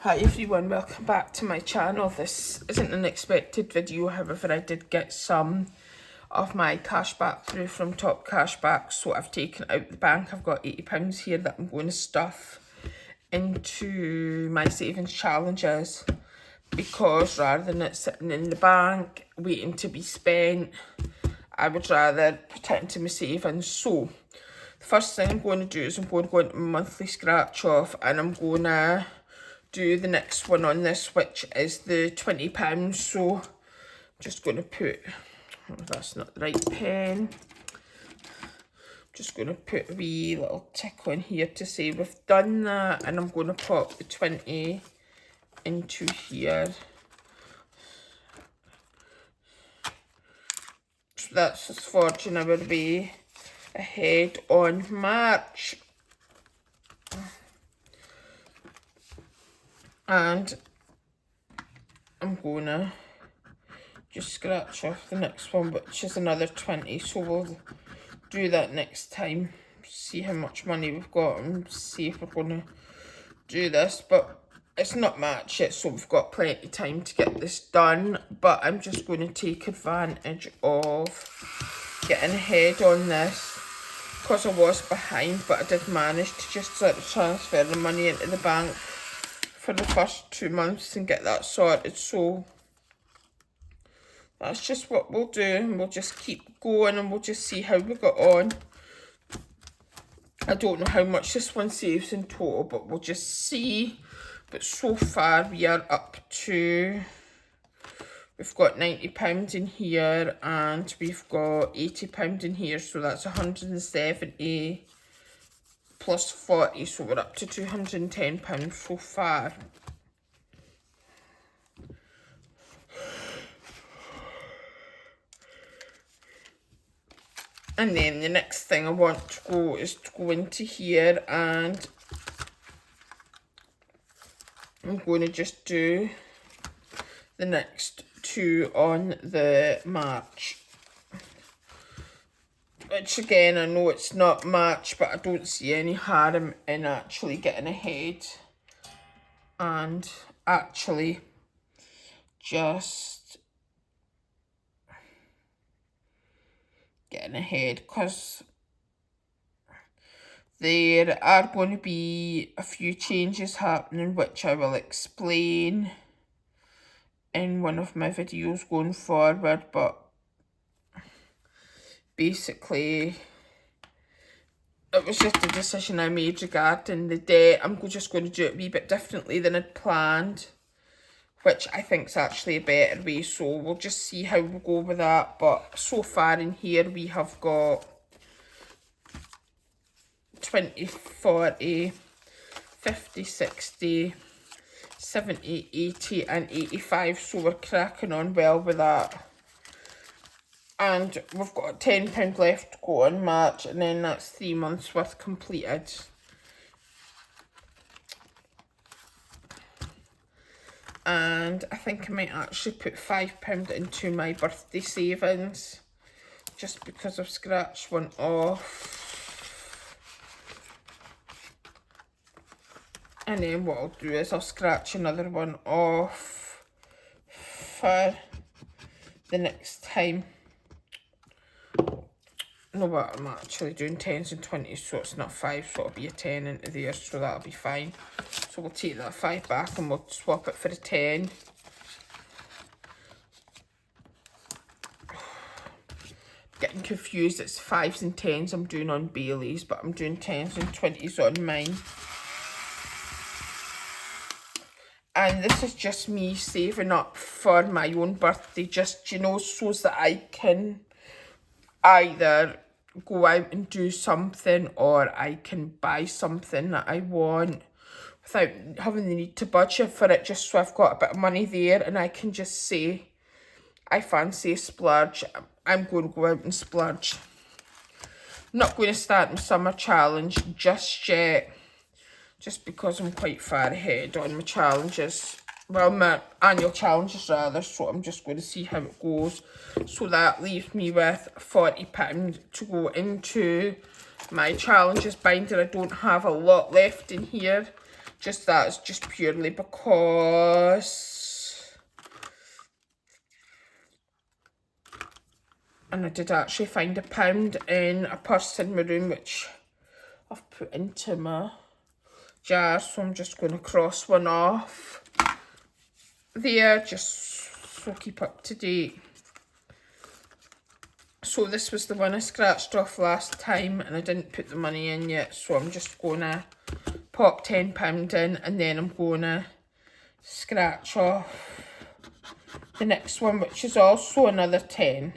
Hi everyone, welcome back to my channel. This isn't an expected video, however I did get some of my cash back through from Top Cashback, so I've taken out the bank. I've got £80 here that I'm going to stuff into my savings challenges, because rather than it sitting in the bank waiting to be spent, I would rather put it into my savings. So the first thing I'm going to do is I'm going to go into my monthly scratch off, and I'm going to do the next one on this, which is the £20. So I'm just going to put, oh, that's not the right pen, just going to put a wee little tick on here to say we've done that, and I'm going to pop the 20 into here. So that's us forging our way ahead on March. And I'm gonna just scratch off the next one, which is another 20, so we'll do that next time, see how much money we've got and see if we're gonna do this. But it's not much yet, so we've got plenty of time to get this done. But I'm just going to take advantage of getting ahead on this, because I was behind, but I did manage to just sort of transfer the money into the bank for the first 2 months and get that sorted. So that's just what we'll do, and we'll just keep going and we'll just see how we got on. I don't know how much this one saves in total, but we'll just see. But so far we are up to, we've got £90 in here and we've got £80 in here, so that's 170 plus 40, so we're up to £210 so far. And then the next thing I want to go is to go into here, and I'm going to just do the next two on the March. Which again, I know it's not much, but I don't see any harm in actually getting ahead and actually just getting ahead, because there are going to be a few changes happening, which I will explain in one of my videos going forward. But basically, it was just a decision I made regarding the debt. I'm just going to do it a wee bit differently than I'd planned, which I think is actually a better way. So we'll just see how we go with that. But so far in here we have got 20, 40, 50, 60, 70, 80 and 85. So we're cracking on well with that. And we've got £10 left to go on March, and then that's 3 months worth completed. And I think I might actually put £5 into my birthday savings, just because I've scratched one off. And then what I'll do is I'll scratch another one off for the next time. No, but I'm actually doing 10s and 20s, so it's not 5, so it'll be a 10 into there, so that'll be fine. So we'll take that 5 back and we'll swap it for a 10. Getting confused, it's 5s and 10s I'm doing on Bailey's, but I'm doing 10s and 20s on mine. And this is just me saving up for my own birthday, just, you know, so that I can either go out and do something, or I can buy something that I want without having the need to budget for it, just so I've got a bit of money there and I can just say, I fancy a splurge, I'm going to go out and splurge. I'm not going to start my summer challenge just yet, just because I'm quite far ahead on my challenges. Well, my annual challenges rather, so I'm just going to see how it goes. So that leaves me with £40 to go into my challenges binder. I don't have a lot left in here, Just that's just purely because, and I did actually find £1 in a purse in my room, which I've put into my jar, so I'm just going to cross one off there, just so keep up to date. So this was the one I scratched off last time, and I didn't put the money in yet, so I'm just going to pop £10 in, and then I'm going to scratch off the next one, which is also another 10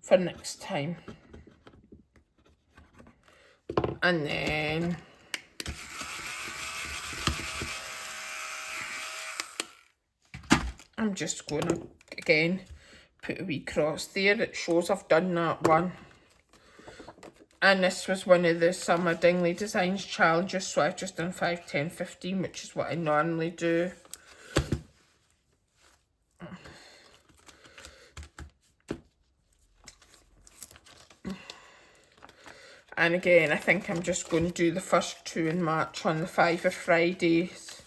for next time. And then I'm just going to, again, put a wee cross there. It shows I've done that one. And this was one of the Summer Dingley Designs challenges, so I've just done 5, 10, 15, which is what I normally do. And again, I think I'm just going to do the first 2 in March on the 5 of Fridays.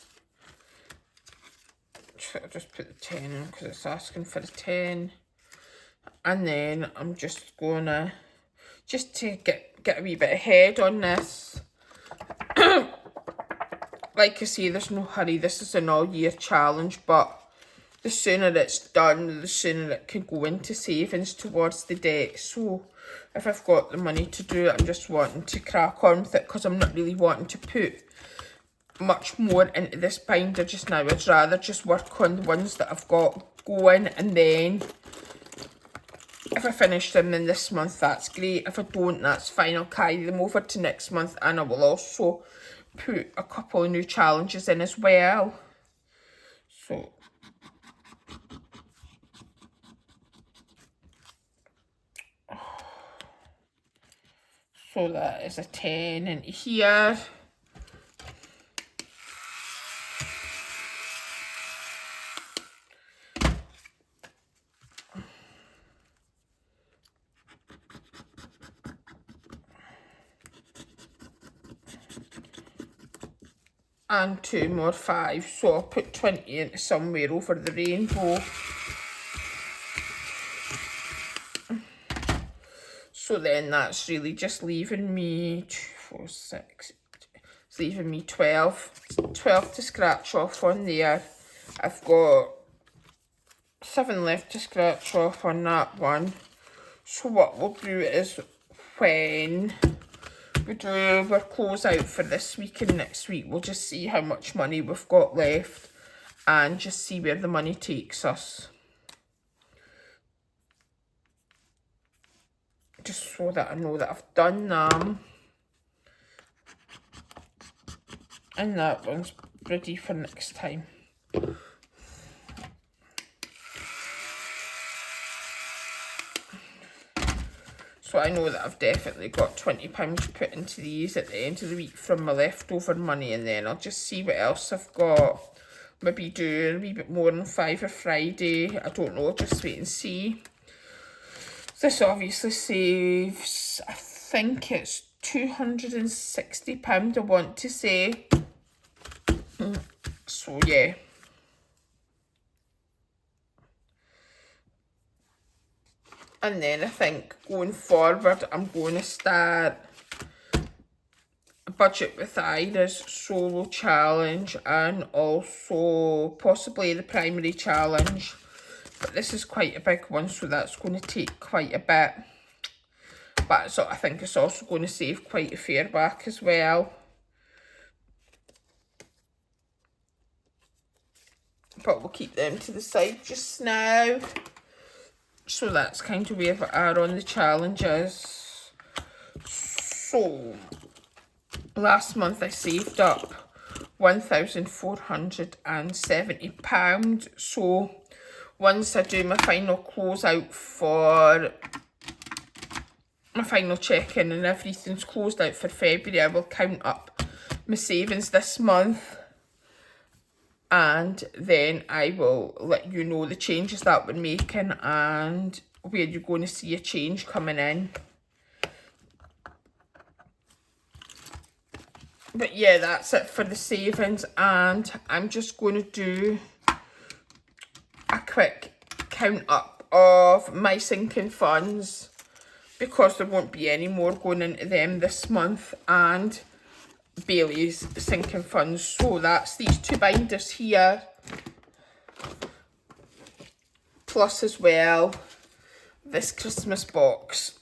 I'll just put the 10 in because it's asking for a 10. And then I'm just going to, just to get a wee bit ahead on this. Like I say, there's no hurry. This is an all-year challenge, but the sooner it's done, the sooner it can go into savings towards the debt. So if I've got the money to do it, I'm just wanting to crack on with it because I'm not really wanting to put much more into this binder just now. I'd rather just work on the ones that I've got going, and then if I finish them in this month, that's great. If I don't, that's fine. I'll carry them over to next month, and I will also put a couple of new challenges in as well. So that is a 10 into here. And 2 more 5, so I'll put 20 into somewhere over the rainbow. So then that's really just leaving me 2, 4, 6, it's leaving me 12 to scratch off on there. I've got 7 left to scratch off on that one. So what we'll do is, when we do our close out for this week and next week, we'll just see how much money we've got left and just see where the money takes us. Just so that I know that I've done them. And that one's ready for next time. So I know that I've definitely got £20 to put into these at the end of the week from my leftover money, and then I'll just see what else I've got. Maybe do a wee bit more on 5 of Friday. I don't know, just wait and see. This obviously saves, I think it's £260, I want to say. So yeah. And then I think going forward, I'm going to start a Budget with Iris solo challenge, and also possibly the primary challenge. But this is quite a big one, so that's going to take quite a bit. But so I think it's also going to save quite a fair back as well. But we'll keep them to the side just now. So that's kind of where we are on the challenges. So last month I saved up £1,470. So once I do my final close out for my final check-in and everything's closed out for February, I will count up my savings this month, and then I will let you know the changes that we're making and where you're going to see a change coming in. But yeah, that's it for the savings, and I'm just going to do a quick count up of my sinking funds, because there won't be any more going into them this month, and Bailey's sinking funds. So that's these two binders here, plus as well this Christmas box.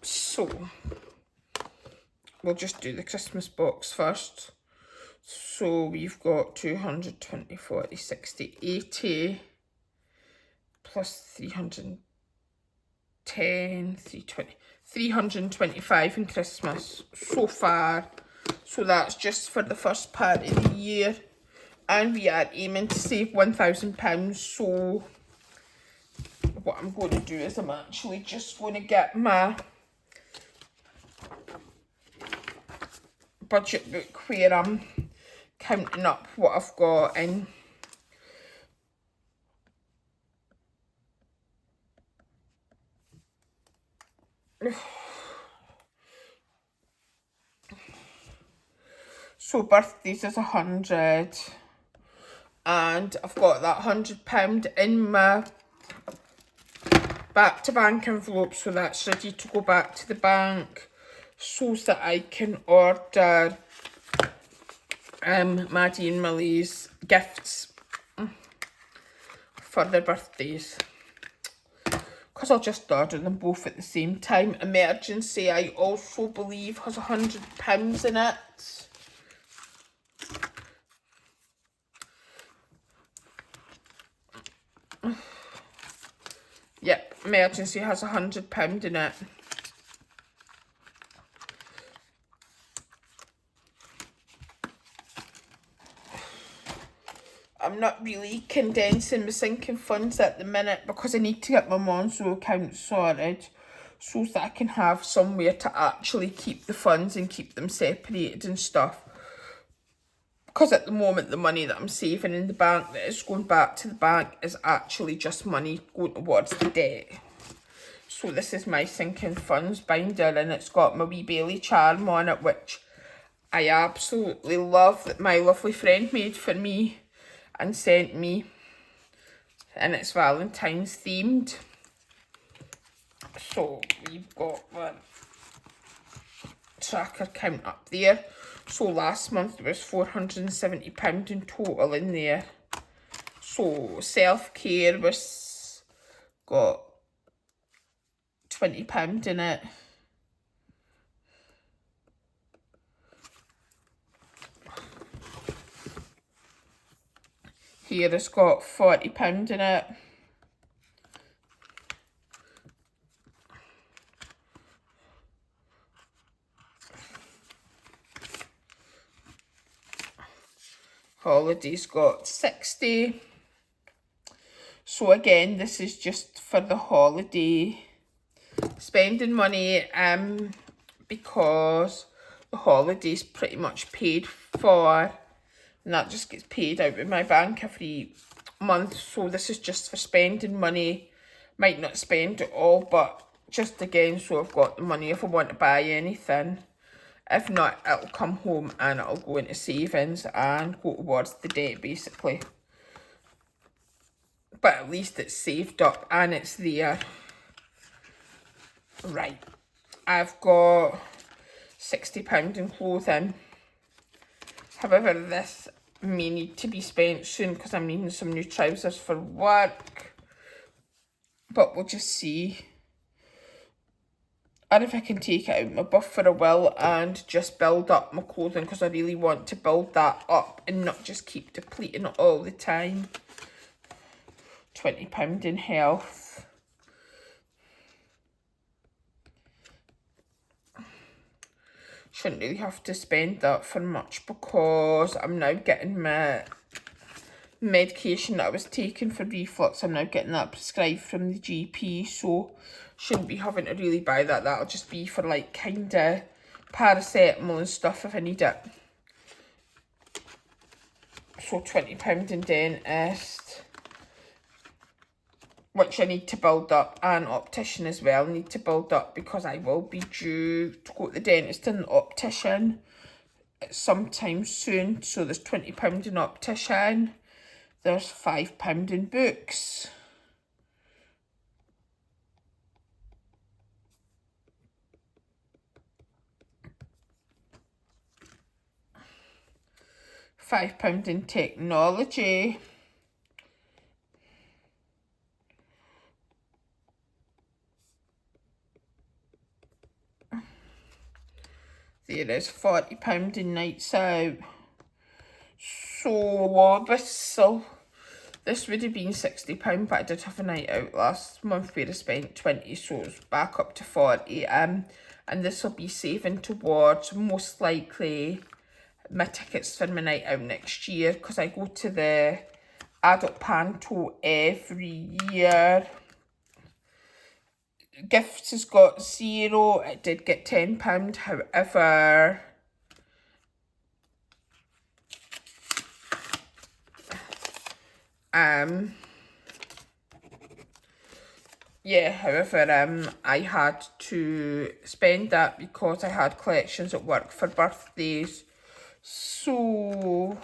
So we'll just do the Christmas box first. So we've got 200, 20, 40, 60, 80 plus 310, 320, 325 in Christmas so far. So that's just for the first part of the year. And we are aiming to save £1,000. So what I'm going to do is I'm actually just going to get my budget book where I'm counting up what I've got in. So birthdays is 100, and I've got that £100 in my back to bank envelope, so that's ready to go back to the bank so that I can order Maddie and Millie's gifts for their birthdays, because I'll just order them both at the same time. Emergency, I also believe, has £100 in it. Yep, emergency has £100 in it. I'm not really condensing my sinking funds at the minute because I need to get my Monzo account sorted so that I can have somewhere to actually keep the funds and keep them separated and stuff. Because at the moment, the money that I'm saving in the bank that is going back to the bank is actually just money going towards the debt. So this is my sinking funds binder, and it's got my wee Bailey charm on it, which I absolutely love, that my lovely friend made for me and sent me, and it's Valentine's themed. So we've got one tracker count up there. So last month there was £470 in total in there. So self-care was got £20 in it. Here it's got £40 in it. Holidays got 60. So again, this is just for the holiday spending money, because the holiday's pretty much paid for, and that just gets paid out of my bank every month. So this is just for spending money. Might not spend it all, but just again, so I've got the money if I want to buy anything. If not, it'll come home and it'll go into savings and go towards the debt, basically. But at least it's saved up and it's there. Right. I've got £60 in clothing. However, this may need to be spent soon because I'm needing some new trousers for work. But we'll just see. And if I can take it out my buffer, I will, and just build up my clothing, because I really want to build that up and not just keep depleting it all the time. £20 in health. Shouldn't really have to spend that for much because I'm now getting my medication that I was taking for reflux. I'm now getting that prescribed from the GP, so shouldn't be having to really buy that. That'll just be for like kind of paracetamol and stuff if I need it. So £20 in dentist. which I need to build up, and optician as well need to build up, because I will be due to go to the dentist and the optician sometime soon. So there's £20 in optician, there's £5 in books. £5 in technology. There is £40 in nights out. So this would have been £60, but I did have a night out last month where I spent 20, so it's back up to 40. And this will be saving towards, most likely, my tickets for my night out next year, because I go to the adult panto every year. Gifts has got 0. It did get £10, however, I had to spend that because I had collections at work for birthdays. So,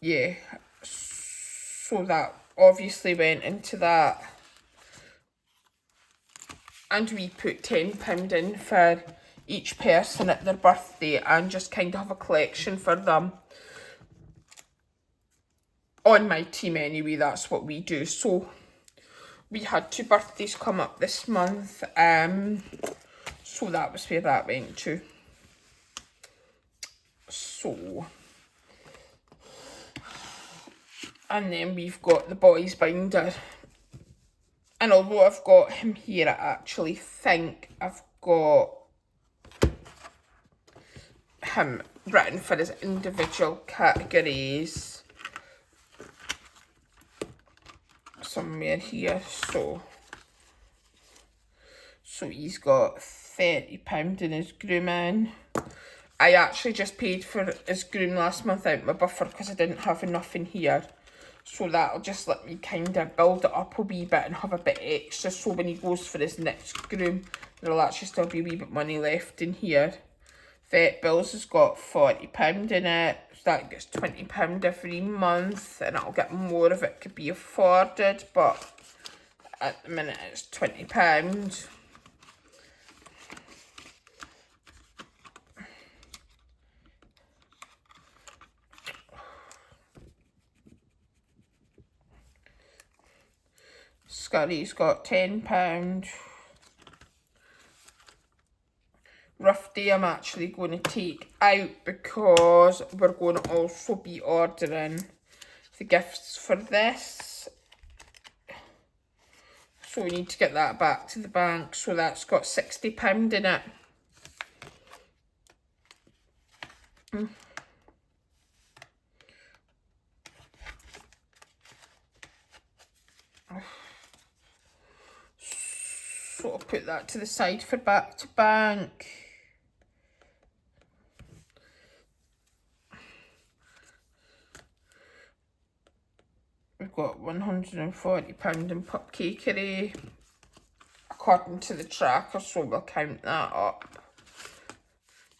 yeah, so that obviously went into that. And we put £10 in for each person at their birthday, and just kind of have a collection for them. On my team anyway, that's what we do. So we had 2 birthdays come up this month, so that was where that went to. So, and then we've got the boys binder, and although I've got him here, I actually think I've got him written for his individual categories somewhere here. So he's got £30 in his grooming. I actually just paid for his groom last month out my buffer because I didn't have enough in here. So that'll just let me kind of build it up a wee bit and have a bit extra. So when he goes for his next groom, there'll actually still be a wee bit money left in here. Vet bills has got £40 in it. So that gets £20 every month, and I'll get more if it could be afforded. But at the minute it's £20. Scurry's got £10. Rough Day I'm actually going to take out because we're going to also be ordering the gifts for this. So we need to get that back to the bank. So that's got £60 in it. So I'll put that to the side for back to bank. We've got £140 in Pupcakery, according to the tracker, so we'll count that up.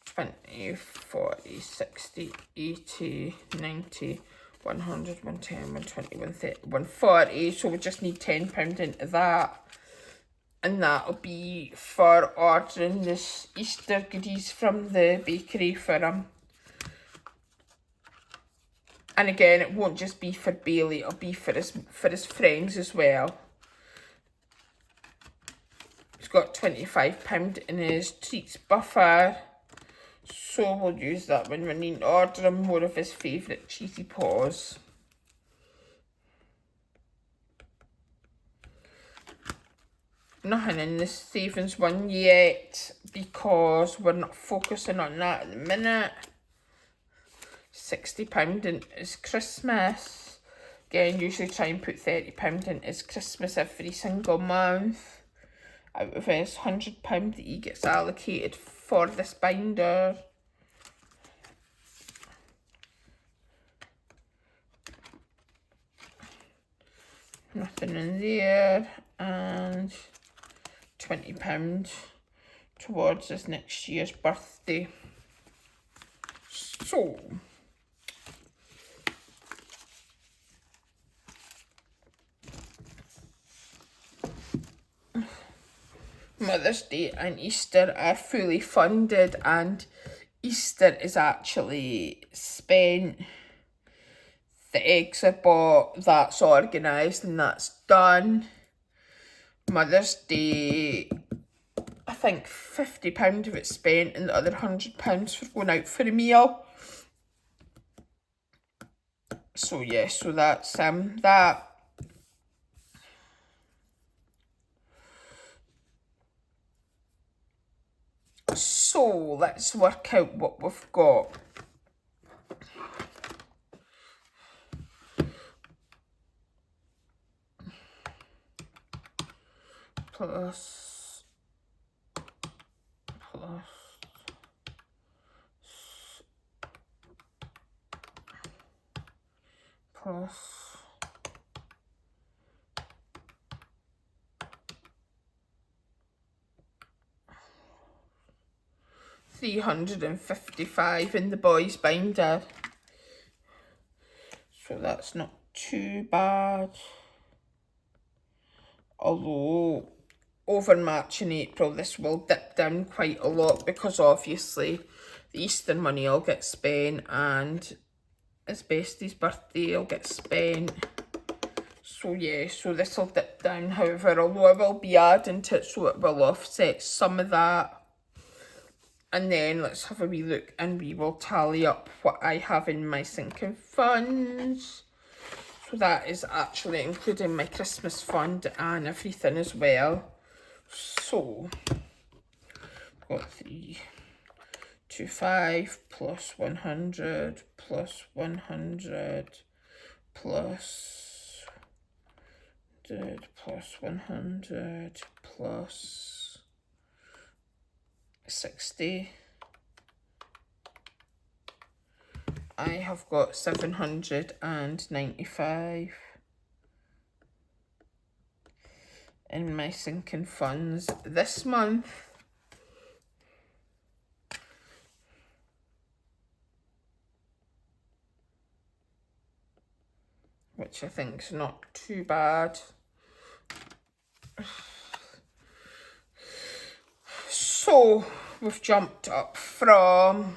20, 40, 60, 80, 90, 100, 110, 120, 130, 140. So we just need £10 into that. And that'll be for ordering this Easter goodies from the bakery for him. And again, it won't just be for Bailey, it'll be for his friends as well. He's got £25 in his treats buffer. So we'll use that when we need to order him more of his favourite cheesy paws. Nothing in this savings one yet because we're not focusing on that at the minute. £60 in his Christmas. Again, usually try and put £30 in his Christmas every single month. Out of his £100 that he gets allocated for this binder. Nothing in there. And £20 towards his next year's birthday. So, Mother's Day and Easter are fully funded, and Easter is actually spent. The eggs are bought, that's organised and that's done. Mother's Day, I think £50 of it spent and the other £100 for going out for a meal. So yeah, so that's that. So let's work out what we've got. Plus £355 in the boys' binder. So that's not too bad. Although over March and April this will dip down quite a lot, because obviously the Easter money will get spent and his bestie's birthday will get spent. So yeah, so this will dip down. However, although I will be adding to it, so it will offset some of that. And then let's have a wee look and we will tally up what I have in my sinking funds. So that is actually including my Christmas fund and everything as well. So, got 325 plus 100 plus 100 plus 100 plus 100 plus 60. I have got 795 in my sinking funds this month. Which I think is not too bad. So we've jumped up from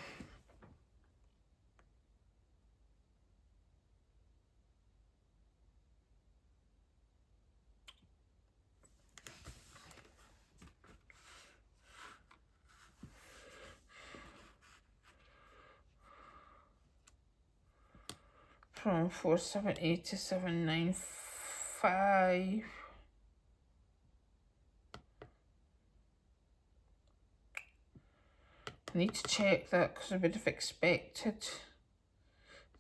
from 470 to 795. I need to check that because I would have expected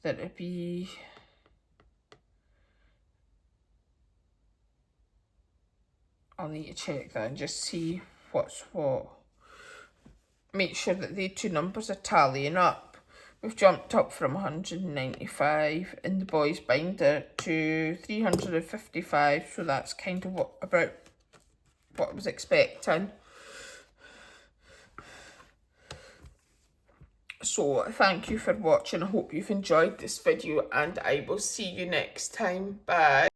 that it'd be I'll need to check that and just see what's what. Make sure that the two numbers are tallying up. We've jumped up from 195 in the boys' binder to 355, so that's kind of about what I was expecting. So thank you for watching. I hope you've enjoyed this video and I will see you next time. Bye.